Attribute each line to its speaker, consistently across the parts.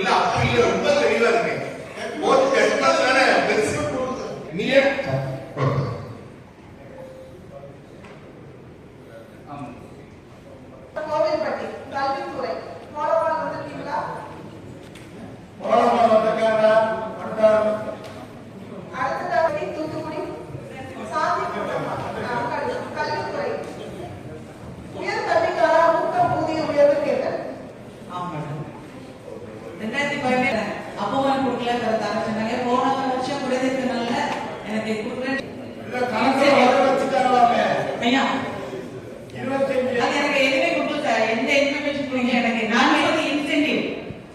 Speaker 1: இல்ல அப்பீல் ரொம்ப தெளிவா இருக்கு. கோர்ட் கஷ்டம் தானே பெருசு நீயே
Speaker 2: கோவில்பட்டி கல்வித்துறை மோளவாளம் வந்திருக்கீங்களா?
Speaker 3: மோளவாளம் வந்திருக்காங்க.
Speaker 2: அடுத்ததாக தூத்துக்குடி சாந்தி கல்வித்துறை உயர்கல்விக்கான ஊக்க ஊதிய உயர்வு கேட்டல்.
Speaker 4: ஆமாம் 2017 அப்போவான் கொடுக்கல தர சொன்னாங்க. போன வருஷம் குறைந்ததுனால எனக்கு கொடுக்குறேன் ஐயா 25 அது எனக்கு எதுவுமே கொடுக்கல. எந்த இன்ஃபர்மேஷன் கொடுங்க எனக்கு. நான் வந்து இன்சென்டிவ்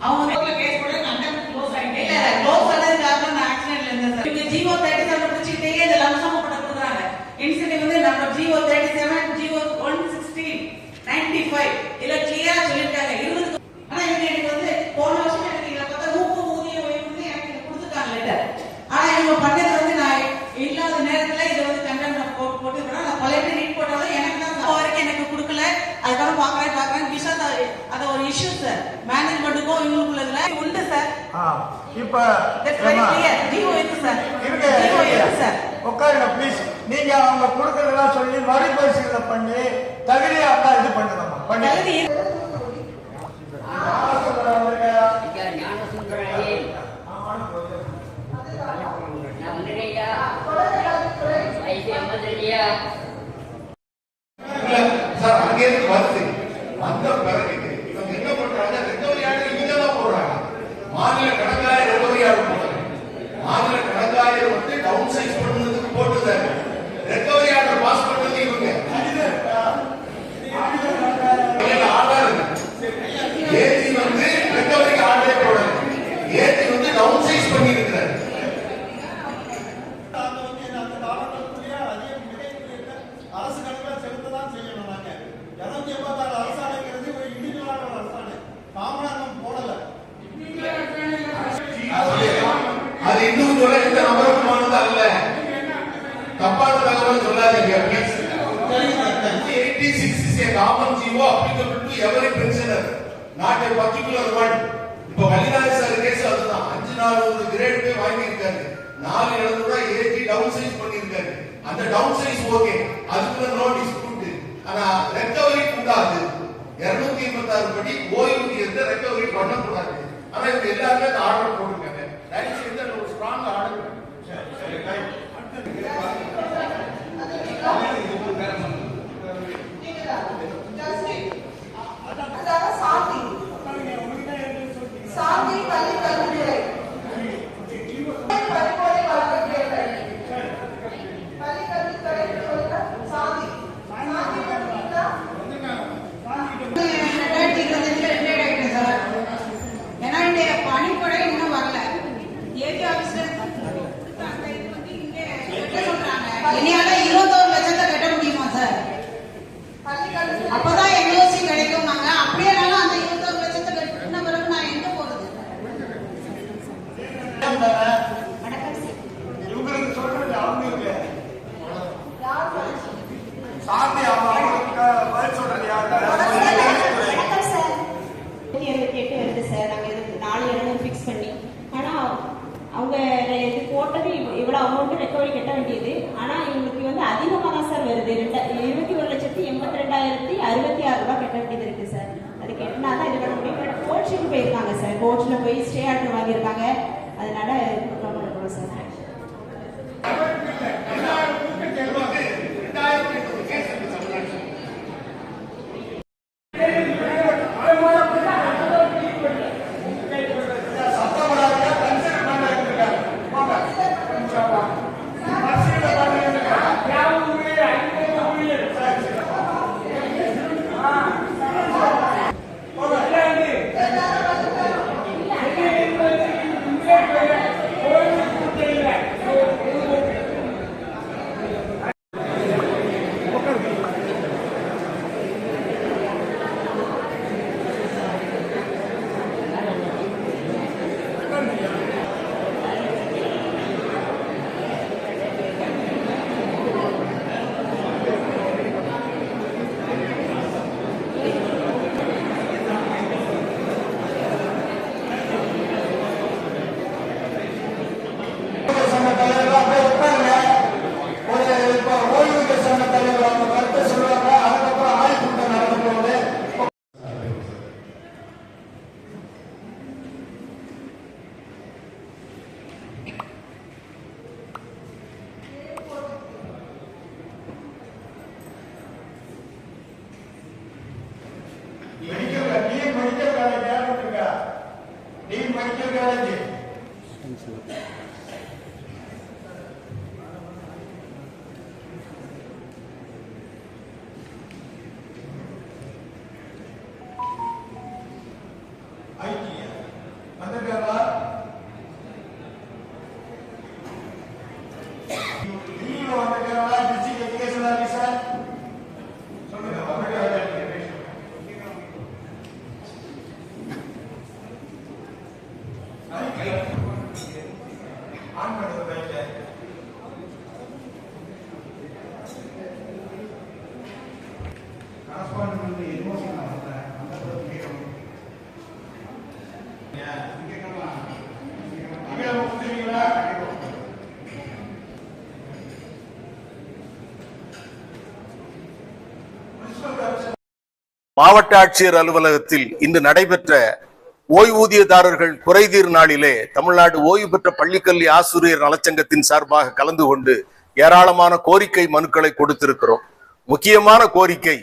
Speaker 4: அவங்க கேஸ் போட கண்டெம் க்ளோஸ் ஆயிட்டே இல்ல க்ளோஸ் பண்ணது காரணம் நான் ஆக்சிடென்ட்ல இருந்தேன் சார். இங்க ஜிஓ 37 பிடிச்சிட்டே இந்த லம்சம் போட கொடுக்குறாங்க. இன்சென்டிவ் வந்து நம்ம ஜிஓ 37 ஜிஓ 116 95 இல்ல கிளியரா சொல்லிருக்காங்க 20. ஆனா இவங்க எனக்கு வந்து போன வருஷம் எனக்கு இத பார்த்தா ஊக்க ஊதிய உயர்வு எனக்கு கொடுத்துட்டாங்க லெட்டர். ஆனா இவங்க பண்ணது வந்து நான் இல்லாத நேரத்துல இத வந்து கண்டெம் போட்டு நான் பழைய ரீட் போட்டாலும் எனக்கு தான் வரைக்கும் எனக்கு கொடுக்கல. அதுக்காக பாக்குறேன் விஷயம் அது ஒரு இஷ்யூ சார். மேனேஜ்மெண்ட்டுக்கும் இவங்களுக்குள்ள உண்டு சார்.
Speaker 3: இப்ப
Speaker 4: ஜிஓ இருக்கு சார்.
Speaker 3: இருக்கு சார். உட்காருங்க ப்ளீஸ். நீங்க அவங்க கொடுக்கறதெல்லாம் சொல்லி மறுபரிசீலனை பண்ணி தகுதியா தான் இது பண்ணணுமா பண்ணி
Speaker 1: சார் அங்கே இருந்து வருது. அந்த பிறகு இவங்க என்ன பண்றாங்க? ரெக்கவரி ஆர்டர் இவங்க தான் போடுறாங்க. மாநில கணக்காயர் ரெக்கவரி ஆர்டர் போடுறாங்க. மாநில கணக்காயர் வந்து டவுன் சைஸ் பண்ணுறதுக்கு போட்டுதாங்க. ரெக்கவரி ஆர்டர் பாஸ் பண்ணது இவங்க. ஆர்டர் ஏத்தி வந்து ரெக்கவரிக்கு ஆர்டரே போடுறாங்க. ஏத்தி வந்து டவுன் சைஸ் பண்ணி இருக்கிறாரு.
Speaker 3: அரசு கணக்கில் செலுத்ததான் செய்யணும். நாங்க 286 அரசாணைங்கிறது ஒரு இண்டிவிஜுவலான ஒரு அரசாணை. காமனாக்கம் போடல.
Speaker 1: அது இன்னும் சொல்ல இந்த நபருக்குமானது அல்ல. தப்பான தகவல் சொல்லாதீங்க. 86 is a common GO applicable to every pensioner, not a particular one. இப்ப வலிநாத சார் கேஸ் அதுதான். 5 கிரேட் போய் வாங்கி இருக்காரு. 4 எழுதுறா ஏத்தி டவுன் சைஸ் பண்ணி இருக்காரு. அந்த டவுன் சைஸ் ஓகே, அதுக்கு நோ டிஸ்பியூட். ஆனா ரெக்கவரி கூடாது. 286 படி ஓய்வூதியத்தை ரெக்கவரி பண்ணக்கூடாது. ஆனா இவங்க எல்லாருமே அந்த ஆர்டர் போட்டுருக்காங்க. தயவு செய்து ஒரு ஸ்ட்ராங் ஆர்டர்.
Speaker 2: சாந்தி பள்ளி கல்வித்துறை பரிபோதை வழங்க கேட்டல். பள்ளி கல்வித்துறை சொல்லுங்க. சாந்தி பண்ணிட்டீங்களா?
Speaker 4: ஏன்னா இந்த பணிப்படை இன்னும் வரல. ஏடி ஆபீஸ்ல சொல்றாங்க இனியால 21 லட்சத்தை கட்ட முடியுமா சார்? அப்பதான் என்ஓசி கிடைக்கும். நாங்க அப்படியே அந்த 21 லட்சத்தை கட்டின பிறகு நான் எங்க போறது?
Speaker 3: இவங்களுக்கு சொல்றது அவங்களுக்கு சாந்தி அவங்களுக்கு பதில் சொல்றது யாரு?
Speaker 5: கேட்டு வருது சார். நாங்க இது 4 இடம் ஃபிக்ஸ் பண்ணி, ஆனா அவங்க இது போட்டது இவ்வளவு அமௌண்ட் ரெக்கவரி கட்ட வேண்டியது. ஆனா இவங்களுக்கு வந்து அதிகமாக தான் சார் வருது. 21,82,066 ரூபாய் கட்ட வேண்டியது இருக்கு சார். அது கட்டினாதான் இது பண்ண முடியும். கோர்ட்ஷுக்கு போயிருக்காங்க சார். கோர்ட்ல போய் ஸ்டே ஆர்டர் வாங்கியிருக்காங்க. அதனால பண்ணணும் சார்.
Speaker 3: ஐடியா வந்துட்டாரா? நீங்க வந்துட்டாரா? டிஸ்ட்ரிக்ட் எஜுகேஷன் ஆபீசர் சொல்லுங்க. வந்துட்டாரா? ஆன் பண்ணுங்க பைக்ல. கரஸ்பாண்டன்ட் வந்து எமோஷனல் ஆகல. அந்த பத்தி கேட்கணும்.
Speaker 1: மாவட்ட ஆட்சியர் அலுவலகத்தில் இன்று நடைபெற்ற ஓய்வூதியதாரர்கள் குறைதீர் நாளிலே தமிழ்நாடு ஓய்வு பெற்ற பள்ளிக்கல்வி ஆசிரியர் நலச்சங்கத்தின் சார்பாக கலந்து கொண்டு ஏராளமான கோரிக்கை மனுக்களை கொடுத்திருக்கிறோம். முக்கியமான கோரிக்கை,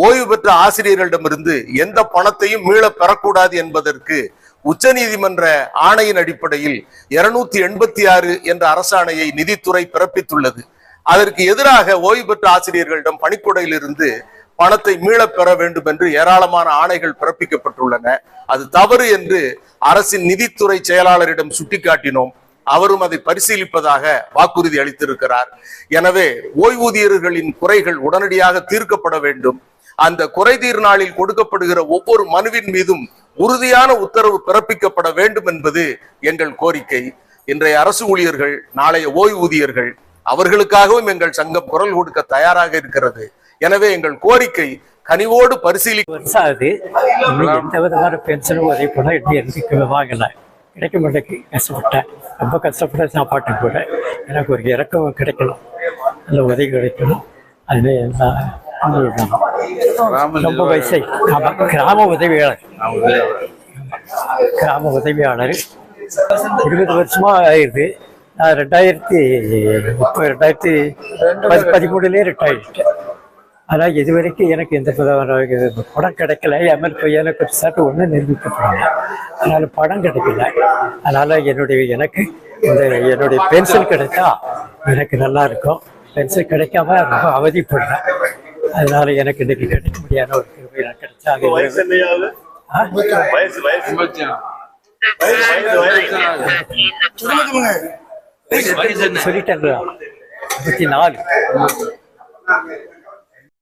Speaker 1: ஓய்வு பெற்ற ஆசிரியர்களிடமிருந்து எந்த பணத்தையும் மீள பெறக்கூடாது என்பதற்கு உச்சநீதிமன்ற ஆணையின் அடிப்படையில் 286 என்ற அரசாணையை நிதித்துறை பிறப்பித்துள்ளது. அதற்கு எதிராக ஓய்வு பெற்ற ஆசிரியர்களிடம் பணிக்கொடையிலிருந்து பணத்தை மீள பெற வேண்டும் என்று ஏராளமான ஆணைகள் பிறப்பிக்கப்பட்டுள்ளன. அது தவறு என்று அரசின் நிதித்துறை செயலாளரிடம் சுட்டிக்காட்டினோம். அவரும் அதை பரிசீலிப்பதாக வாக்குறுதி அளித்திருக்கிறார். எனவே ஓய்வூதியர்களின் குறைகள் உடனடியாக தீர்க்கப்பட வேண்டும். அந்த குறைதீர் நாளில் கொடுக்கப்படுகிற ஒவ்வொரு மனுவின் மீதும் உறுதியான உத்தரவு பிறப்பிக்கப்பட வேண்டும் என்பது எங்கள் கோரிக்கை. இன்றைய அரசு ஊழியர்கள், நாளைய ஓய்வூதியர்கள், அவர்களுக்காகவும் எங்கள் சங்கம் குரல் கொடுக்க தயாராக இருக்கிறது. எனவே எங்கள் கோரிக்கை கனிவோடு
Speaker 6: வருஷாவது எந்த விதமான பென்ஷனும் உதவி பண்ண எனக்கு வாங்கல, கிடைக்க மாட்டேக்கு. கஷ்டப்பட்டேன், ரொம்ப கஷ்டப்பட்ட சாப்பாட்டு கூட எனக்கு ஒரு இறக்கம் கிடைக்கணும், அந்த உதவி கிடைக்கணும். அதுல எல்லாம் ரொம்ப வயசு கிராம உதவியாளர் 20 வருஷமா ஆயிடுது. நான் 2013 ரிட்டையர் ஆகிட்டேன். ஆனால் இது வரைக்கும் எனக்கு எந்த படம் கிடைக்கல. எம்எல் பையனுக்கு சாட்டு ஒன்றும் நிரூபிக்கப்படல, அதனால் படம் கிடைக்கல. அதனால் எனக்கு என்னுடைய பென்ஷன் கிடைச்சா எனக்கு நல்லா இருக்கும். பென்ஷன் கிடைக்காம ரொம்ப அவதிப்படுறேன். அதனால எனக்கு இன்னைக்கு கிடைக்க முடியாத ஒரு கிடைச்சா அது சொல்லிட்டேன் 54.